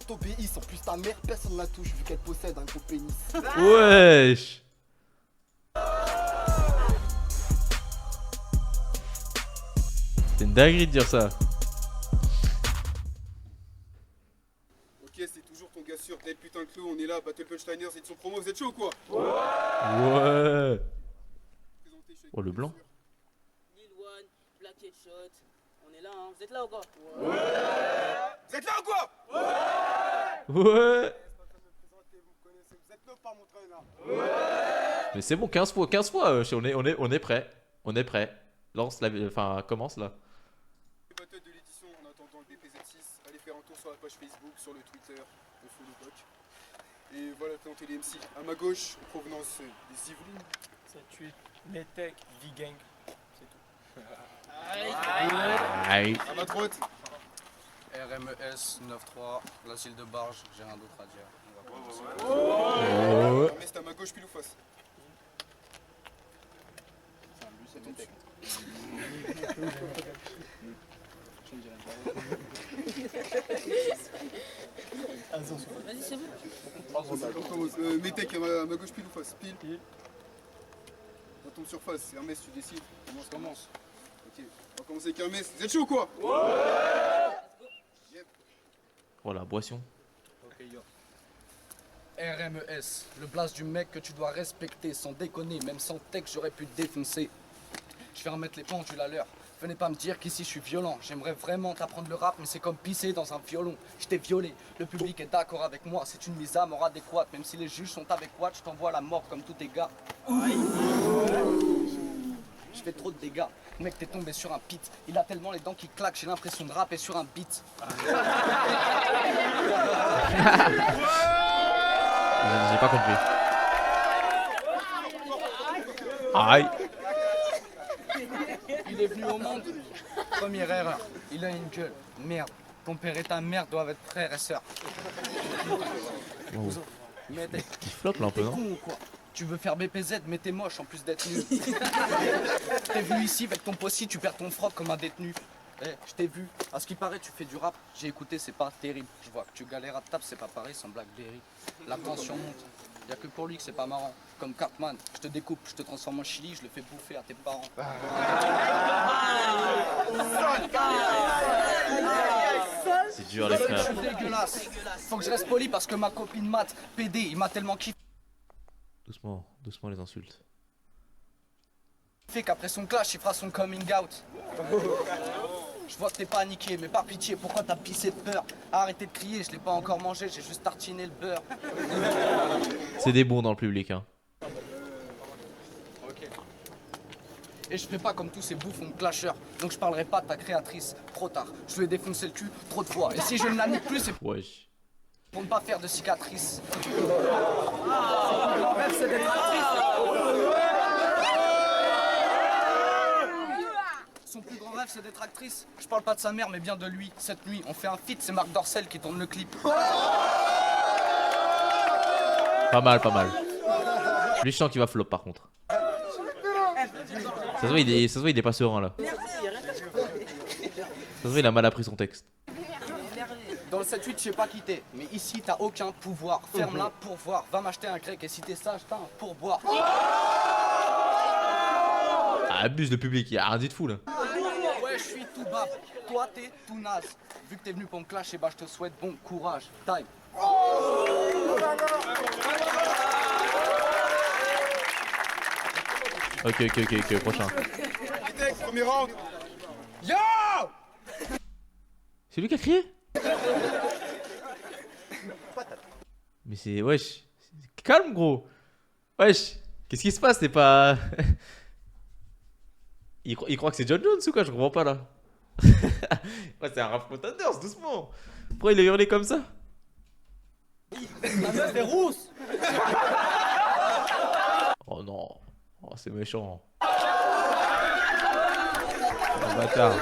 t'obéisse. En plus, ta mère, personne ne la touche vu qu'elle possède un gros pénis. Wesh. C'est une dinguerie de dire ça. Ok, c'est toujours ton gars sûr, Dave putain Clou, on est là, Battle Punchliners et de son promo, vous êtes chaud ou quoi? Ouais. Oh, le blanc. Lil One, Black Headshot, on est là, hein. Vous êtes là ou quoi? Vous êtes là ou quoi? Ouais. Vous êtes là par mon traîneur. Mais c'est bon, 15 fois, on est prêt. On est prêt. Lance la. Enfin, commence là. Battle de l'édition en attendant le DPZ6, allez faire un tour sur la page Facebook, sur le Twitter, au Followback. Et voilà, présenter les MC. À ma gauche, en provenance des Yvelines. 7-8, Metech, V-Gang, c'est tout. Aïe. À ma droite, RMES 9-3, l'asile de Barge, j'ai rien d'autre à dire. On va commencer. Oh. mais c'est à ma gauche pile ou face. Vas-y, c'est bon. On commence. Metech à ma gauche pile ou face. Pile. On tombe sur face, c'est Hermès, tu décides. Commence. Ok, on va commencer avec Hermès. Vous êtes chaud ou quoi? Oh la boisson. RMES, le blast du mec que tu dois respecter, sans déconner, même sans texte j'aurais pu te défoncer. Je vais remettre les pendules à l'heure. Venez pas me dire qu'ici je suis violent. J'aimerais vraiment t'apprendre le rap, mais c'est comme pisser dans un violon. Je t'ai violé, le public est d'accord avec moi. C'est une mise à mort adéquate, même si les juges sont avec Watt, je t'envoie à la mort comme tous tes gars. Je fais trop de dégâts. Mec, t'es tombé sur un pit. Il a tellement les dents qui claquent, j'ai l'impression de rapper sur un beat. J'ai pas compris. Aïe. Il est venu au monde. Première erreur, il a une gueule. Merde, ton père et ta mère doivent être frères et sœurs. Wow. Mais t'es Il floppe là un peu, non? con ou quoi? Tu veux faire BPZ, mais t'es moche en plus d'être nul. T'es venu ici avec ton possi, tu perds ton froc comme un détenu. Eh, je t'ai vu. À ce qui paraît, tu fais du rap. J'ai écouté, c'est pas terrible. Je vois que tu galères à table, c'est pas pareil sans Blackberry. La tension monte. Y'a que pour lui que c'est pas marrant. Comme Cartman, je te découpe, je te transforme en chili, je le fais bouffer à tes parents. C'est dur les Je frères. suis dégueulasse. Faut que je reste poli parce que ma copine Matt, PD, il m'a tellement kiffé Doucement, doucement les insultes. qu'après son clash, il fera son coming out. Je vois que t'es paniqué, mais par pitié, pourquoi t'as pissé de peur? Arrêtez de crier, je l'ai pas encore mangé, j'ai juste tartiné le beurre. C'est des bons dans le public, hein. Et je fais pas comme tous ces bouffons clasheurs, donc je parlerai pas de ta créatrice. Trop tard, je lui ai défoncé le cul trop de fois. Et si je ne la nique plus, c'est Wesh. pour ne pas faire de cicatrices. Son plus grand rêve, c'est d'être actrice. Je parle pas de sa mère, mais bien de lui. Cette nuit, on fait un feat, c'est Marc Dorcel qui tourne le clip. Pas mal, pas mal. Lui, je sens qu'il va flop par contre. Ça se voit, il est pas serein là. Ça se voit, il a mal appris son texte. Dans le 7-8, je sais pas qui t'es, mais ici, t'as aucun pouvoir. Ferme-la pour voir. Va m'acheter un grec et si t'es sage, t'as un pourboire. Ah, abuse le public, il a rien dit de fou là. Ouais, je suis tout bas. Toi, t'es tout naze. Vu que t'es venu pour me clasher, bah je te souhaite bon courage. Time. Ok, prochain. Metech, premier round. Yo! C'est lui qui a crié? Mais c'est... Wesh. Calme gros. Wesh. Qu'est-ce qui se passe? T'es pas... il croit que c'est John Jones ou quoi? Je comprends pas là. Ouais, c'est un rap contenders, doucement. Pourquoi il a hurlé comme ça? La meuf est rousse! Oh non. Oh, c'est méchant. Oh, bâtard.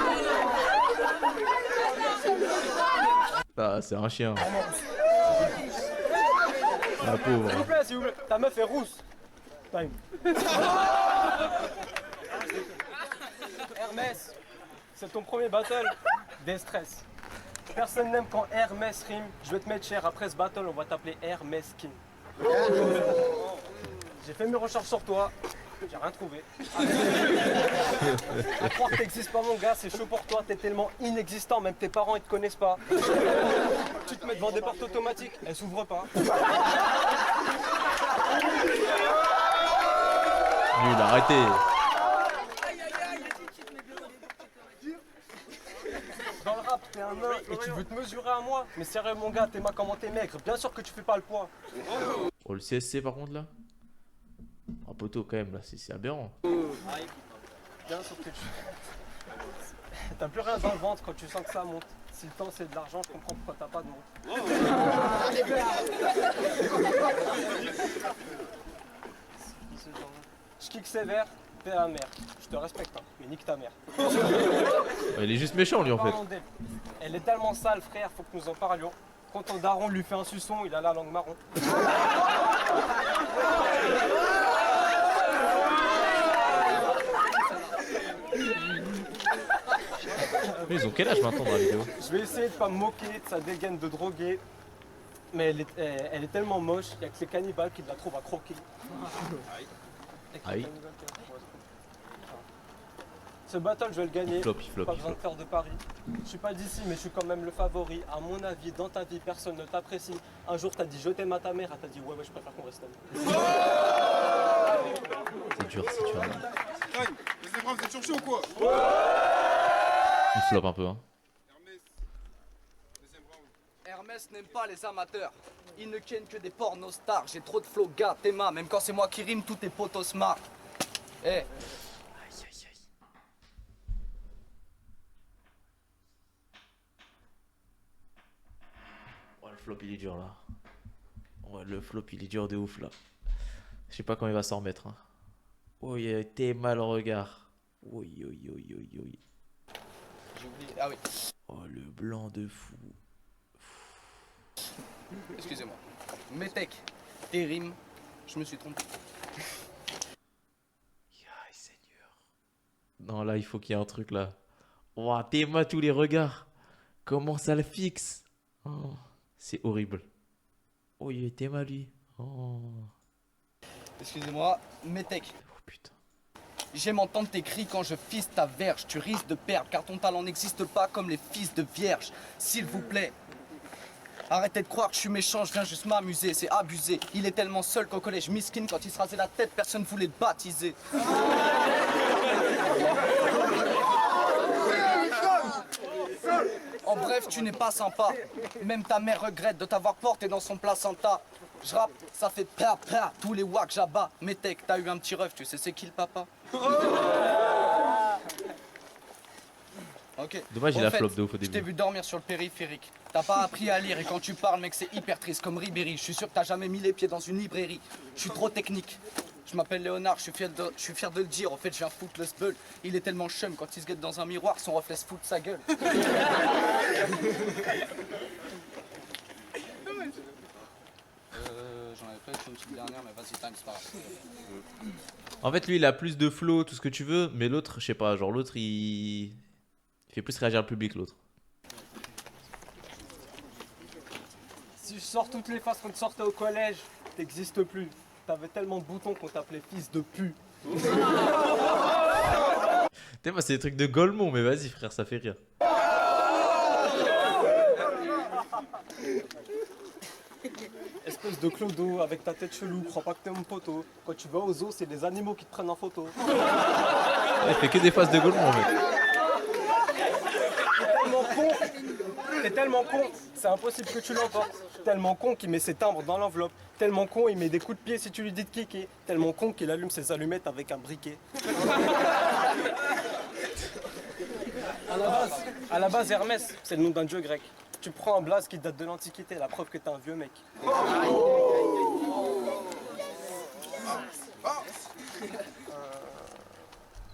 Ah, c'est un chien. La pauvre. S'il vous plaît, ta meuf est rousse. Time. Hermès, c'est ton premier battle. Des stress. Personne n'aime quand Hermès rime. Je vais te mettre cher. Après ce battle, on va t'appeler Hermès-Kin. J'ai fait mes recherches sur toi. J'ai rien trouvé. À croire que t'existes pas, mon gars, c'est chaud pour toi. T'es tellement inexistant, même tes parents ils te connaissent pas. Tu te mets devant des portes automatiques, elles s'ouvrent pas. Nul, arrêtez. Dans le rap, t'es un nain et tu veux te mesurer à moi. Mais sérieux, mon gars, t'es comment t'es maigre. Bien sûr que tu fais pas le poids. Oh, le CSC par contre là. Un poteau quand même là, c'est aberrant. Bien sûr que tu... T'as plus rien dans le ventre quand tu sens que ça monte. Si le temps c'est de l'argent, je comprends pourquoi t'as pas de montre. Je kick sévère, t'es la mère. Je te respecte, hein, mais nique ta mère. Il est juste méchant lui en fait. Parlons d'elle. Elle est tellement sale, frère, faut que nous en parlions. Quand ton daron lui fait un suçon, il a la langue marron. Mais ils ont quel âge maintenant dans la vidéo? Je vais essayer de pas me moquer de sa dégaine de drogué. Mais elle est tellement moche, il y a que les cannibales qui la trouvent à croquer. Aïe. Ce battle, je vais le gagner. Il flop, il flop, Pas il besoin de flop. faire de paris. Je suis pas d'ici, mais je suis quand même le favori. À mon avis, dans ta vie, personne ne t'apprécie. Un jour, t'as dit je t'aime à ta mère, elle t'a dit ouais, je préfère qu'on reste amis. C'est dur, c'est dur. Time, les zébras, vous êtes sur chaud ou quoi? Il flop un peu hein. Hermès, deuxième round. Hermès n'aime pas les amateurs. Il ne ken que des pornos stars. J'ai trop de flow, gars, Théma. Même quand c'est moi qui rime, tous tes potos smart. Eh, Aïe aïe aïe. Oh le flop il est dur là. Ouais le flop il est dur de ouf là. Je sais pas quand il va s'en remettre. Hein. Oh il a été mal au regard. Oui. j'ai oublié. Ah oui, Oh le blanc de fou. excusez-moi. Métec, tes rimes, je me suis trompé. Aïe Seigneur. Non là il faut qu'il y ait un truc là. Ouah Théma tous les regards. Comment ça le fixe. Oh, c'est horrible. Oh il était mal lui. Oh. Excusez-moi, Métec. Oh putain. J'aime entendre tes cris quand je fisse ta verge. Tu risques de perdre car ton talent n'existe pas comme les fils de vierge. S'il vous plaît, arrêtez de croire que je suis méchant, je viens juste m'amuser, c'est abusé. Il est tellement seul qu'au collège miskin, quand il se rasait la tête, personne voulait le baptiser. En bref, tu n'es pas sympa. Même ta mère regrette de t'avoir porté dans son placenta. Je rappe, ça fait pa pa, tous les wacks j'abats. Métec, t'as eu un petit rêve, tu sais c'est qui le papa? Ok. Dommage, il Au a fait, flop de ouf au Je t'ai début. vu dormir sur le périphérique. T'as pas appris à lire et quand tu parles, mec, c'est hyper triste comme Ribéry. Je suis sûr que t'as jamais mis les pieds dans une librairie. Je suis trop technique. Je m'appelle Léonard, je suis fier de le dire. En fait, je viens foutre le sbeul. Il est tellement chum quand il se guette dans un miroir, son reflet se fout de sa gueule. J'en avais pas une petite dernière, mais vas-y, time, c'est pas grave. En fait, lui, il a plus de flow, tout ce que tu veux, mais l'autre, je sais pas, genre l'autre, il fait plus réagir le public, l'autre. Si je sors toutes les phases qu'on te sortait au collège, t'existes plus. T'avais tellement de boutons qu'on t'appelait fils de pu. T'es moi, c'est des trucs de Golemont, mais vas-y, frère, ça fait rire. Espèce de clodo avec ta tête chelou, crois pas que t'es mon poteau. Quand tu vas au zoo, c'est les animaux qui te prennent en photo. Il fait que des phases de Golemont, mec. T'es tellement con, c'est impossible que tu l'emportes. Tellement con qu'il met ses timbres dans l'enveloppe. Tellement con, il met des coups de pied si tu lui dis de kicker. Tellement con qu'il allume ses allumettes avec un briquet. À la base, Hermès, c'est le nom d'un dieu grec. Tu prends un blaze qui date de l'Antiquité, la preuve que t'es un vieux mec.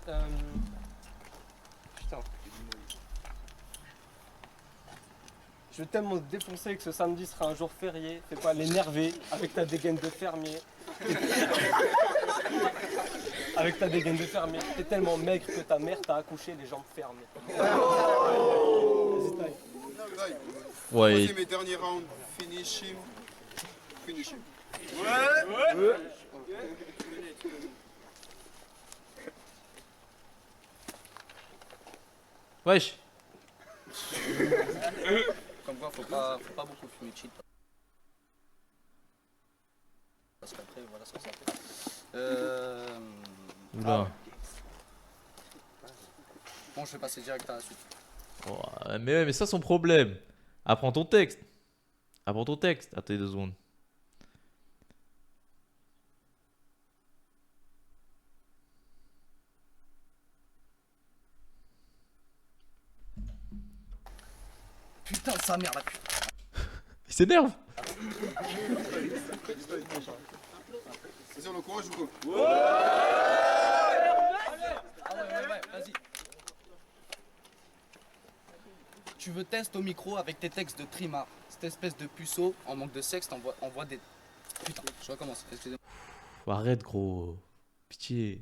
Putain. Je vais tellement te défoncer que ce samedi sera un jour férié. Fais pas l'énerver avec ta dégaine de fermier. Avec ta dégaine de fermier. T'es tellement maigre que ta mère t'a accouché les jambes fermées. Vas-y, taille. Taille. Ouais, Troisième et dernier round, finish him. Finish him. wesh. Comme quoi, faut pas beaucoup fumer de shit. Parce qu'après, voilà, ça fait. Oula. Bon, je vais passer direct à la suite. Ouais, mais ouais, mais ça, son problème. Apprends ton texte. Apprends ton texte. Attends 2 secondes. Putain de sa mère, la pute. Il s'énerve. Vas-y, on encourage ou quoi? Ah ouais, vas-y. Tu veux tester au micro avec tes textes de Trimar. Cette espèce de puceau, en manque de sexe, envoie des... Putain, je recommence, excusez-moi. Arrête, gros. Pitié.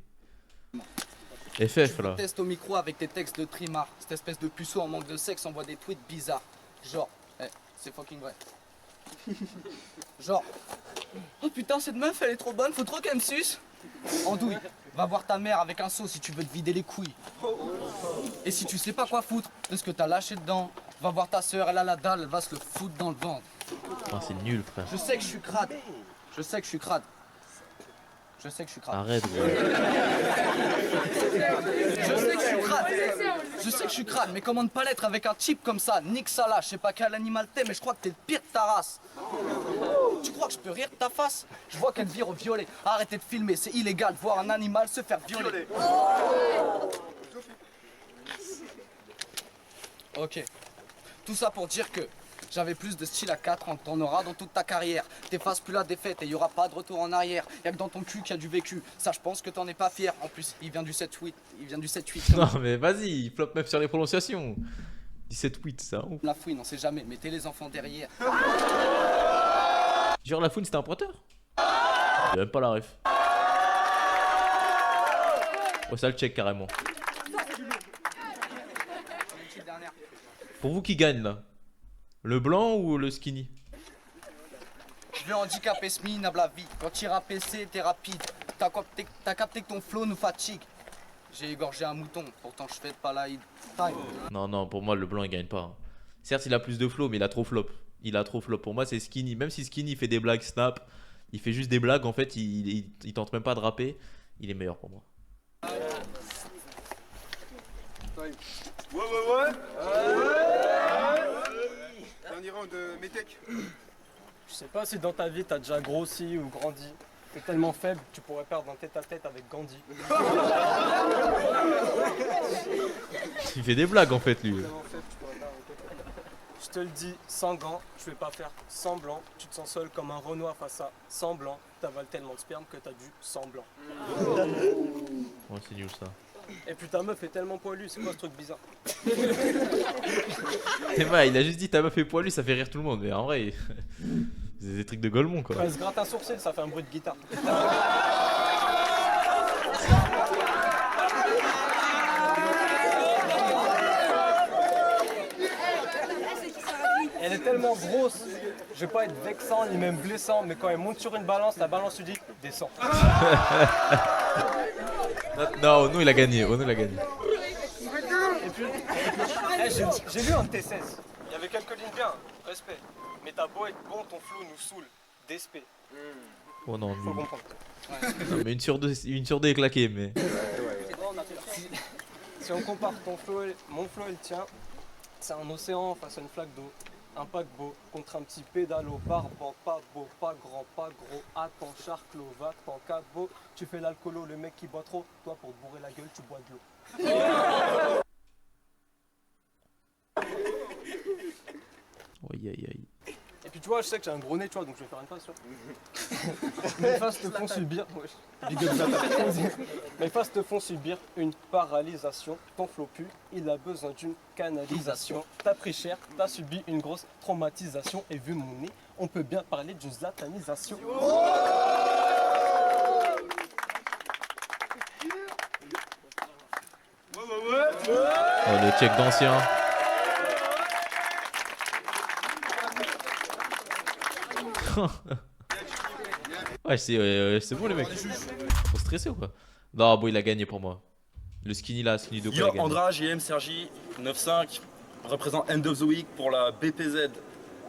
FF là. Teste au micro avec tes textes de Trimar. Cette espèce de puceau en manque de sexe envoie des tweets bizarres. Genre, c'est fucking vrai. Genre, oh putain, cette meuf elle est trop bonne, faut trop qu'elle me suce. Andouille, va voir ta mère avec un seau si tu veux te vider les couilles. Et si tu sais pas quoi foutre de ce que t'as lâché dedans, va voir ta soeur, elle a la dalle, elle va se le foutre dans le ventre. Ah, c'est nul, frère. Je sais que je suis crade. Je sais que je suis crade. Je sais que je suis crade. Arrête, gros. Je sais que je suis crade. Je sais que je suis crade, mais comment ne pas l'être avec un type comme ça? Nique ça là, je sais pas quel animal t'es, mais je crois que t'es le pire de ta race. Tu crois que je peux rire de ta face? Je vois qu'elle vire au violet. Arrêtez de filmer, c'est illégal de voir un animal se faire violer. Ok. Tout ça pour dire que j'avais plus de style à 4 ans que t'en auras dans toute ta carrière. T'effaces plus la défaite et y aura pas de retour en arrière. Y'a que dans ton cul qu'il y a du vécu. Ça, je pense que t'en es pas fier. En plus, il vient du 7-8. Il vient du 7-8. Non, mais vas-y, il floppe même sur les prononciations. 17-8, ça. Ouf. La fouine, on sait jamais. Mettez les enfants derrière. Genre, la fouine, c'était un pointeur. J'ai même pas la ref. Ouais, ça le check carrément. Pour vous qui gagne là? Le blanc ou le skinny? Je vais handicaper ce minable la vie. Quand tu iras PC, t'es rapide. T'as capté que ton flow nous fatigue. J'ai égorgé un mouton, pourtant je fais pas la hit. Non, non, pour moi, le blanc, il gagne pas. Hein. Certes, il a plus de flow, mais il a trop flop. Il a trop flop. Pour moi, c'est skinny. Même si skinny fait des blagues snap, il fait juste des blagues, en fait, il tente même pas de rapper. Il est meilleur pour moi. Dernier round, Metec. Je sais pas si dans ta vie t'as déjà grossi ou grandi. T'es tellement faible, tu pourrais perdre un tête-à-tête avec Gandhi. Il fait des blagues, en fait, lui. Tellement faible, tu pourrais perdre un tête-à-tête. Je te le dis, sans gants, je vais pas faire semblant. Tu te sens seul comme un Renoir face à semblant. T'avales tellement de sperme que t'as du semblant. Ouais, c'est nul, ça. Et puis ta meuf est tellement poilue, c'est quoi ce truc bizarre? C'est vrai, il a juste dit ta meuf est poilue, ça fait rire tout le monde. Mais en vrai, c'est des trucs de Golemont, quoi. Quand elle se gratte un sourcil, ça fait un bruit de guitare. Elle est tellement grosse, je vais pas être vexant ni même blessant, mais quand elle monte sur une balance, la balance lui dit descends. Non, Ono, il a gagné. Ono, il a gagné. Et puis, j'ai lu un de tes 16. Il y avait quelques lignes bien, respect. Mais t'as beau être bon, ton flow nous saoule. Despé. Oh non, Faut nul. comprendre. Non, mais une sur deux est claquée, mais. Si on compare ton flow, mon flow et le tien, c'est un océan face à une flaque d'eau. Un paquebot contre un petit pédalo, barbant, pas beau, pas grand, pas gros. Attends, charclo, va, t'en cabot. Tu fais l'alcoolo, le mec qui boit trop. Toi, pour te bourrer la gueule, tu bois de l'eau. Aïe, aïe, aïe. Et puis tu vois, je sais que j'ai un gros nez, tu vois, donc je vais faire une face, tu vois. Mes faces te font subir... wesh. Big up, Zata. Mes faces te font subir une paralysation. Ton flow pue, il a besoin d'une canalisation. T'as pris cher, t'as subi une grosse traumatisation. Et vu mon nez, on peut bien parler d'une zlatanisation. Oh, le check d'ancien. Ouais, c'est bon les mecs. Faut stresser ou quoi? Non, bon, il a gagné pour moi. Le skinny là, skinny de quoi il a Yo, gagné. Andra, JM, Sergi, 9-5, représente End of the Week pour la BPZ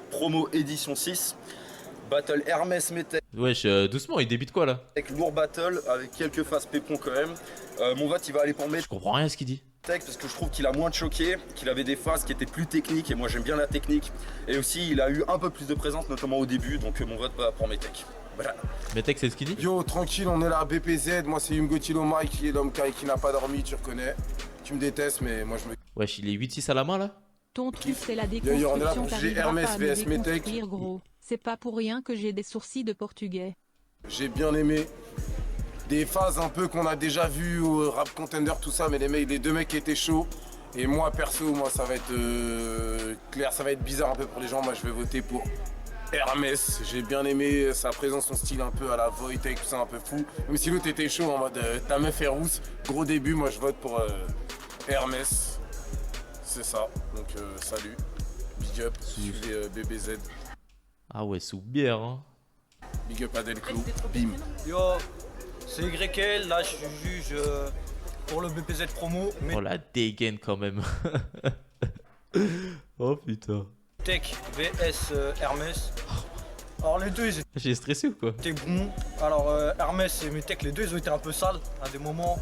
promo édition 6. Battle Hermès Metech, Wesh, doucement, il débite quoi là? lourd battle avec quelques phases pépons quand même. Mon vote il va aller pour Je comprends rien à ce qu'il dit. Metech parce que je trouve qu'il a moins de choqué, qu'il avait des phases qui étaient plus techniques et moi j'aime bien la technique. Et aussi il a eu un peu plus de présence notamment au début donc mon vote va pour Metech. Voilà. Metech, c'est le skinny? Yo, tranquille, on est là, BPZ. Moi, c'est Umgotilo Mike, qui est l'homme qui n'a pas dormi, tu reconnais. Tu me détestes, mais moi, je me. Wesh, il est 8-6 à la main là? Ton truc c'est la Yo, yo, on est là déconstruction, pour juger t'arriveras Hermès pas à me vs Metech. déconstruire, gros. C'est pas pour rien que j'ai des sourcils de portugais. J'ai bien aimé. Des phases un peu qu'on a déjà vues au Rap Contender, tout ça, mais les deux mecs étaient chauds. Et moi, perso, moi, ça va être clair, ça va être bizarre un peu pour les gens. Moi, je vais voter pour Hermès. J'ai bien aimé sa présence, son style un peu à la Voitech, tout ça, un peu fou. Même si l'autre était chaud en mode ta meuf est rousse. Gros début, moi, je vote pour Hermès. C'est ça. Donc, salut. Big up. Suivez BBZ. Ah ouais, sous bière hein. Big up à Delclo. Bim. Yo, c'est YL, là je juge pour le BPZ promo, Oh la dégaine quand même. Oh putain. Metech vs Hermès. Alors les deux ils J'ai stressé ou quoi? étaient bons. Alors Hermès et Metech, les deux ils ont été un peu sales à des moments.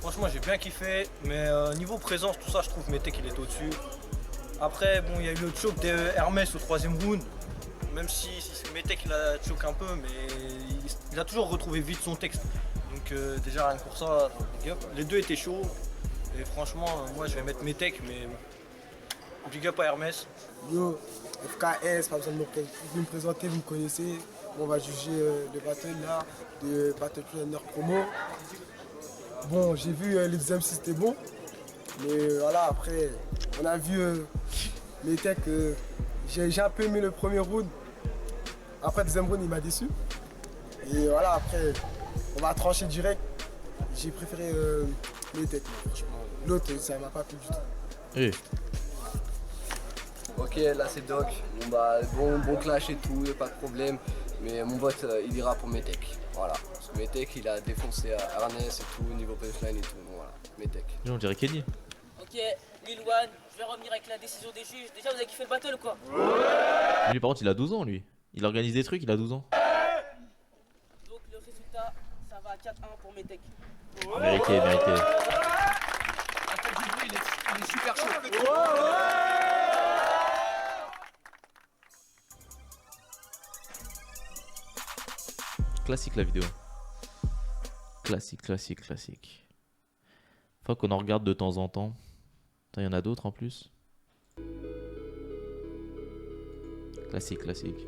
Franchement j'ai bien kiffé, mais niveau présence tout ça je trouve Metech il est au-dessus. Après bon il y a eu le choke de Hermès au 3ème round. Même si Metech il a choqué un peu, mais il a toujours retrouvé vite son texte. Donc déjà rien que pour ça, big up. Les deux étaient chauds. Et franchement, moi je vais mettre Metech, mais big up à Hermès. Yo, FKS, pas besoin de me présenter, vous me connaissez. On va juger le battle là, de Battle Planner Promo. Bon, j'ai vu les deux MC c'était bon. Mais voilà, après, on a vu Metech, j'ai un peu aimé le premier round. Après, le deuxième round, il m'a déçu. Et voilà, après, on va trancher direct. J'ai préféré Metech, franchement. L'autre, ça m'a pas plu du tout. Eh. Ok, là c'est Doc. Bon bah bon clash et tout, pas de problème. Mais mon vote il ira pour Metech. Voilà. Parce que Metech il a défoncé à Ernest et tout, niveau punchline et tout. Donc voilà, Metech. On dirait Kenny. Ok, Lil One, je vais revenir avec la décision des juges. Déjà, vous avez kiffé le battle ou quoi? Lui par contre il a 12 ans lui. Il organise des trucs, il a 12 ans. Donc, le résultat, ça va à 4-1 pour Metech. Mérité, mérité. Il est super chaud. Classique la vidéo. Classique, classique, classique. Faut qu'on en regarde de temps en temps. Il y en a d'autres en plus. Classique, classique.